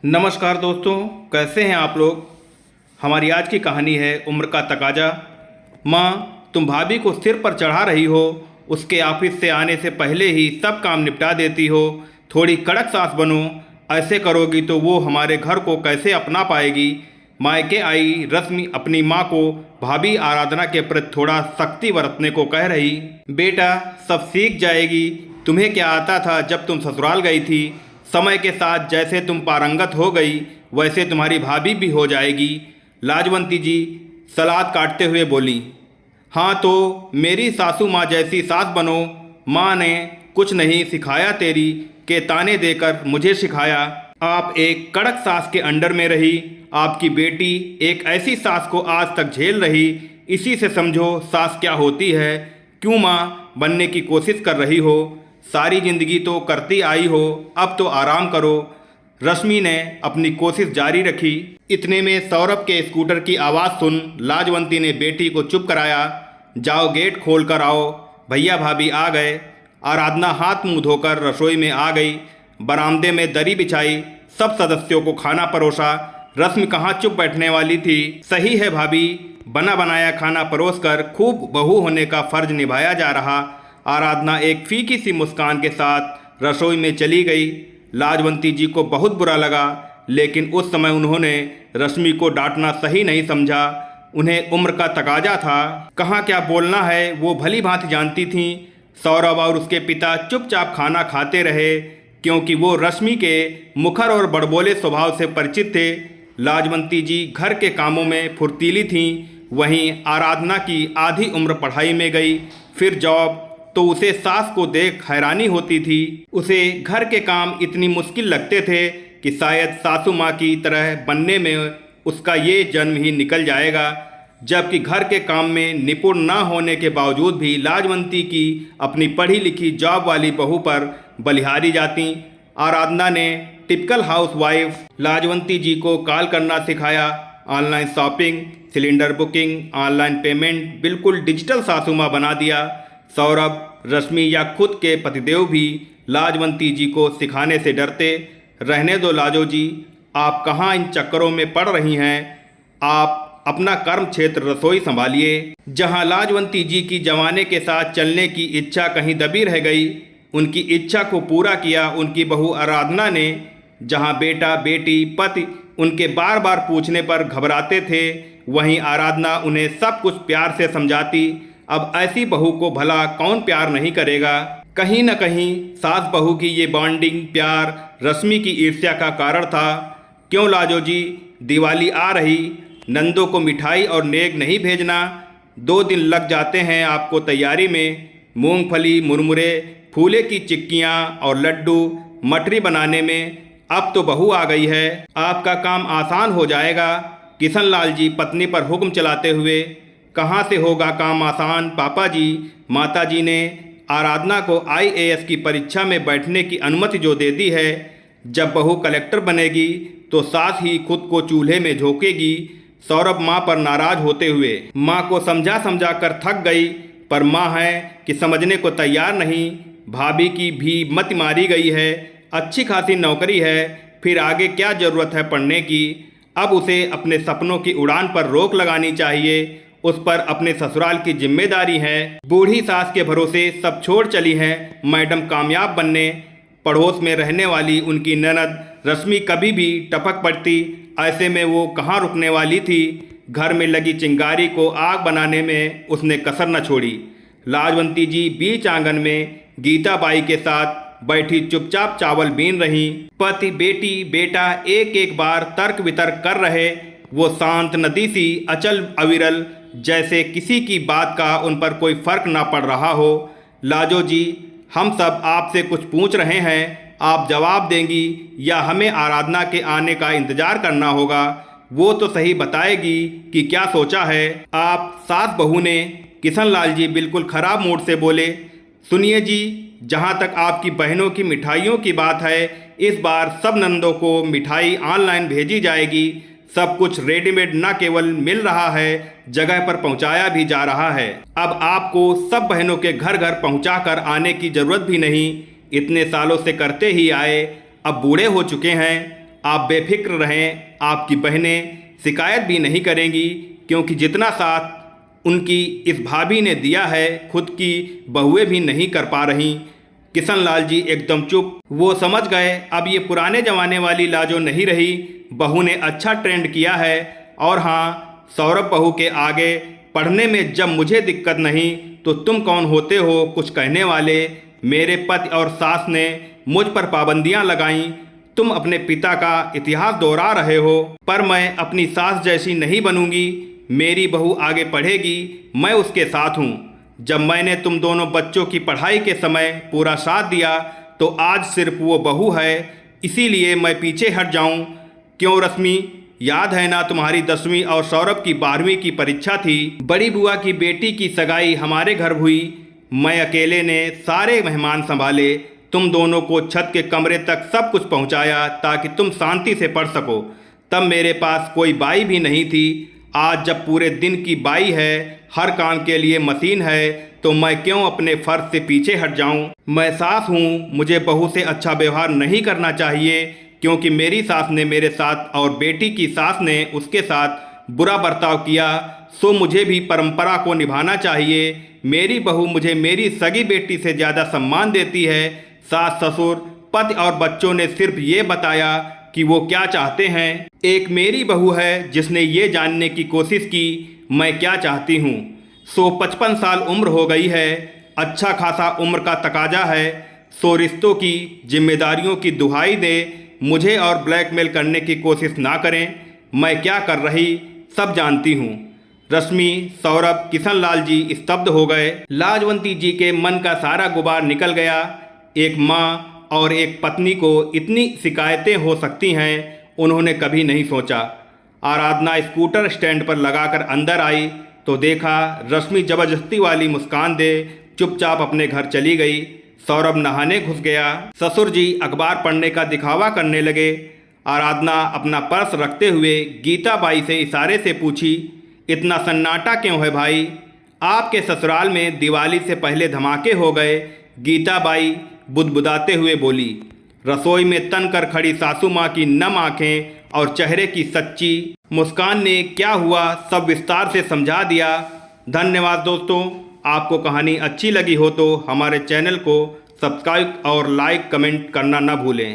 नमस्कार दोस्तों, कैसे हैं आप लोग। हमारी आज की कहानी है उम्र का तकाजा। माँ, तुम भाभी को सिर पर चढ़ा रही हो, उसके ऑफिस से आने से पहले ही सब काम निपटा देती हो। थोड़ी कड़क सास बनो, ऐसे करोगी तो वो हमारे घर को कैसे अपना पाएगी। मायके आई रश्मि अपनी माँ को भाभी आराधना के प्रति थोड़ा सख्ती बरतने को कह रही। बेटा, सब सीख जाएगी। तुम्हें क्या आता था जब तुम ससुराल गई थी। समय के साथ जैसे तुम पारंगत हो गई वैसे तुम्हारी भाभी भी हो जाएगी। लाजवंती जी सलाद काटते हुए बोली। हाँ तो मेरी सासू माँ जैसी सास बनो। माँ ने कुछ नहीं सिखाया तेरी के ताने देकर मुझे सिखाया। आप एक कड़क सास के अंडर में रही। आपकी बेटी एक ऐसी सास को आज तक झेल रही। इसी से समझो सास क्या होती है। क्यों माँ बनने की कोशिश कर रही हो। सारी जिंदगी तो करती आई हो, अब तो आराम करो। रश्मि ने अपनी कोशिश जारी रखी। इतने में सौरभ के स्कूटर की आवाज़ सुन लाजवंती ने बेटी को चुप कराया। जाओ गेट खोल कर आओ, भैया भाभी आ गए। आराधना हाथ मुंह धोकर रसोई में आ गई। बरामदे में दरी बिछाई, सब सदस्यों को खाना परोसा। रश्मि कहाँ चुप बैठने वाली थी। सही है भाभी, बना बनाया खाना परोसकर खूब बहू होने का फर्ज निभाया जा रहा। आराधना एक फीकी सी मुस्कान के साथ रसोई में चली गई। लाजवंती जी को बहुत बुरा लगा, लेकिन उस समय उन्होंने रश्मि को डांटना सही नहीं समझा। उन्हें उम्र का तकाजा था, कहाँ क्या बोलना है वो भली भांति जानती थीं। सौरभ और उसके पिता चुपचाप खाना खाते रहे, क्योंकि वो रश्मि के मुखर और बड़बोले स्वभाव से परिचित थे। लाजवंती जी घर के कामों में फुर्तीली थीं, वहीं आराधना की आधी उम्र पढ़ाई में गई, फिर जॉब। तो उसे सास को देख हैरानी होती थी। उसे घर के काम इतनी मुश्किल लगते थे कि शायद सासू माँ की तरह बनने में उसका ये जन्म ही निकल जाएगा। जबकि घर के काम में निपुण न होने के बावजूद भी लाजवंती की अपनी पढ़ी लिखी जॉब वाली बहू पर बलिहारी जाती। आराधना ने टिपिकल हाउसवाइफ लाजवंती जी को कॉल करना सिखाया। Online shopping, cylinder booking, online payment, बिल्कुल डिजिटल सासू माँ बना दिया। सौरभ, रश्मि या खुद के पतिदेव भी लाजवंती जी को सिखाने से डरते। रहने दो लाजो जी, आप कहाँ इन चक्करों में पड़ रही हैं। आप अपना कर्म क्षेत्र रसोई संभालिए। जहाँ लाजवंती जी की जमाने के साथ चलने की इच्छा कहीं दबी रह गई, उनकी इच्छा को पूरा किया उनकी बहू आराधना ने। जहाँ बेटा बेटी पति उनके बार बार पूछने पर घबराते थे, वहीं आराधना उन्हें सब कुछ प्यार से समझाती। अब ऐसी बहू को भला कौन प्यार नहीं करेगा। कहीं न कहीं सास बहू की ये बॉन्डिंग प्यार रश्मि की ईर्ष्या का कारण था। क्यों लाजो जी, दिवाली आ रही, नंदों को मिठाई और नेक नहीं भेजना। 2 दिन लग जाते हैं आपको तैयारी में। मूंगफली, मुरमुरे, फूले की चिक्कियाँ और लड्डू मठरी बनाने में। अब तो बहू आ गई है, आपका काम आसान हो जाएगा। किशन लाल जी पत्नी पर हुक्म चलाते हुए। कहाँ से होगा काम आसान पापा जी। माता जी ने आराधना को IAS की परीक्षा में बैठने की अनुमति जो दे दी है। जब बहू कलेक्टर बनेगी तो सास ही खुद को चूल्हे में झोंकेगी। सौरभ माँ पर नाराज होते हुए। माँ को समझा समझा कर थक गई, पर माँ है कि समझने को तैयार नहीं। भाभी की भी मति मारी गई है, अच्छी खासी नौकरी है, फिर आगे क्या ज़रूरत है पढ़ने की। अब उसे अपने सपनों की उड़ान पर रोक लगानी चाहिए। उस पर अपने ससुराल की जिम्मेदारी है। बूढ़ी सास के भरोसे सब छोड़ चली हैं मैडम कामयाब बनने। पड़ोस में रहने वाली उनकी ननद रश्मि कभी भी टपक पड़ती, ऐसे में वो कहाँ रुकने वाली थी। घर में लगी चिंगारी को आग बनाने में उसने कसर न छोड़ी। लाजवंती जी बीच आंगन में गीता बाई के साथ बैठी चुपचाप चावल बीन रही। पति बेटी बेटा एक एक बार तर्क वितर्क कर रहे। वो शांत नदी सी अचल अविरल, जैसे किसी की बात का उन पर कोई फर्क ना पड़ रहा हो। लाजो जी, हम सब आपसे कुछ पूछ रहे हैं, आप जवाब देंगी या हमें आराधना के आने का इंतजार करना होगा। वो तो सही बताएगी कि क्या सोचा है। आप सास बहू ने। किशन लाल जी बिल्कुल खराब मूड से बोले। सुनिए जी, जहाँ तक आपकी बहनों की मिठाइयों की बात है, इस बार सब नंदों को मिठाई ऑनलाइन भेजी जाएगी। सब कुछ रेडीमेड न केवल मिल रहा है, जगह पर पहुंचाया भी जा रहा है। अब आपको सब बहनों के घर घर पहुंचाकर आने की जरूरत भी नहीं। इतने सालों से करते ही आए, अब बूढ़े हो चुके हैं। आप बेफिक्र रहें, आपकी बहनें शिकायत भी नहीं करेंगी, क्योंकि जितना साथ उनकी इस भाभी ने दिया है खुद की बहुएं भी नहीं कर पा रहीं। किशनलाल जी एकदम चुप। वो समझ गए अब ये पुराने ज़माने वाली लाजो नहीं रही, बहू ने अच्छा ट्रेंड किया है। और हाँ, सौरभ बहू के आगे पढ़ने में जब मुझे दिक्कत नहीं तो तुम कौन होते हो कुछ कहने वाले। मेरे पति और सास ने मुझ पर पाबंदियां लगाईं। तुम अपने पिता का इतिहास दोहरा रहे हो, पर मैं अपनी सास जैसी नहीं बनूंगी। मेरी बहू आगे पढ़ेगी, मैं उसके साथ हूँ। जब मैंने तुम दोनों बच्चों की पढ़ाई के समय पूरा साथ दिया तो आज सिर्फ वो बहू है, इसीलिए मैं पीछे हट जाऊं। क्यों रश्मि, याद है ना तुम्हारी 10वीं और सौरभ की 12वीं की परीक्षा थी। बड़ी बुआ की बेटी की सगाई हमारे घर हुई। मैं अकेले ने सारे मेहमान संभाले, तुम दोनों को छत के कमरे तक सब कुछ पहुंचाया ताकि तुम शांति से पढ़ सको। तब मेरे पास कोई बाई भी नहीं थी। आज जब पूरे दिन की बाई है, हर काम के लिए मशीन है, तो मैं क्यों अपने फर्ज से पीछे हट जाऊं। मैं सास हूं, मुझे बहू से अच्छा व्यवहार नहीं करना चाहिए, क्योंकि मेरी सास ने मेरे साथ और बेटी की सास ने उसके साथ बुरा बर्ताव किया, सो मुझे भी परंपरा को निभाना चाहिए। मेरी बहू मुझे मेरी सगी बेटी से ज़्यादा सम्मान देती है। सास, ससुर, पति और बच्चों ने सिर्फ ये बताया कि वो क्या चाहते हैं। एक मेरी बहू है जिसने ये जानने की कोशिश की मैं क्या चाहती हूँ। सो 55 साल उम्र हो गई है, अच्छा खासा उम्र का तकाजा है। सो रिश्तों की जिम्मेदारियों की दुहाई दे, मुझे और ब्लैकमेल करने की कोशिश ना करें। मैं क्या कर रही सब जानती हूँ। रश्मि, सौरभ, किशनलाल जी स्तब्ध हो गए। लाजवंती जी के मन का सारा गुबार निकल गया। एक माँ और एक पत्नी को इतनी शिकायतें हो सकती हैं, उन्होंने कभी नहीं सोचा। आराधना स्कूटर स्टैंड पर लगाकर अंदर आई तो देखा रश्मि जबरदस्ती वाली मुस्कान दे चुपचाप अपने घर चली गई। सौरभ नहाने घुस गया। ससुर जी अखबार पढ़ने का दिखावा करने लगे। आराधना अपना पर्स रखते हुए गीता बाई से इशारे से पूछी, इतना सन्नाटा क्यों है भाई? आपके ससुराल में दिवाली से पहले धमाके हो गए। गीता बाई बुदबुदाते हुए बोली। रसोई में तन कर खड़ी सासू माँ की नम आंखें और चेहरे की सच्ची मुस्कान ने क्या हुआ सब विस्तार से समझा दिया। धन्यवाद दोस्तों। आपको कहानी अच्छी लगी हो तो हमारे चैनल को सब्सक्राइब और लाइक कमेंट करना न भूलें।